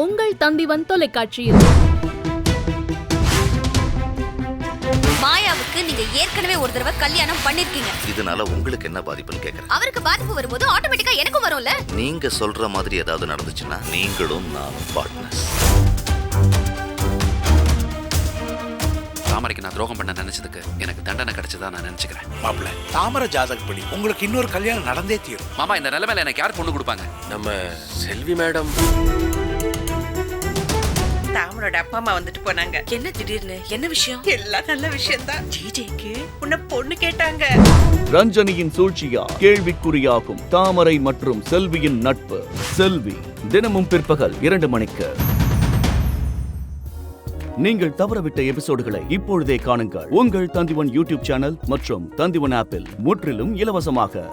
உங்கள் தந்திவன் தொலைக்காட்சியில். மாயாவுக்கு நீங்க ஏற்கனவே ஒரு தடவை கல்யாணம் பண்ணிருக்கீங்க. இதனால உங்களுக்கு என்ன பாதிப்புன்னு கேக்குறேன். அவருக்கு பாதிப்பு வரும்போது ஆட்டோமேட்டிக்கா எனக்கும் வரும்ல. நீங்க சொல்ற மாதிரி ஏதாவது நடந்துச்சுன்னா நீங்களும் நானும் பார்ட்னர்ஸ். தாமரைக்கு நான் துரோகம் பண்ண நினைச்சதுக்கு எனக்கு தண்டனை கிடைச்சதா நான் நினைச்சுக்கிறேன். மாப்பிள்ள, தாமரை ஜாதகப்படி உங்களுக்கு இன்னொரு கல்யாணம் நடந்தே தீரும். மாமா, இந்த நிலைமையில எனக்கு யார் பொண்ணு கொடுப்பாங்க? நம்ம செல்வி மேடம். தாமரோட அப்பா அம்மா வந்துட்டு போனாங்க. என்ன திடீர்னு? என்ன விஷயம்? எல்லாம் நல்ல விஷயம் தான். ஜிஜேக்கு உன்னை பொண்ணு கேட்டாங்க. ரஞ்சனியின் சூழ்ச்சியா கேள்விக்குறியாகும் தாமரை மற்றும் செல்வியின் நட்பு. செல்வி தினமும் பிற்பகல் 2 மணிக்கு. நீங்கள் தவறவிட்ட எபிசோடுகளை இப்பொழுதே காணுங்கள். உங்கள் தந்திவன் யூடியூப் சேனல் மற்றும் தந்திவன் ஆப்பில் முற்றிலும் இலவசமாக.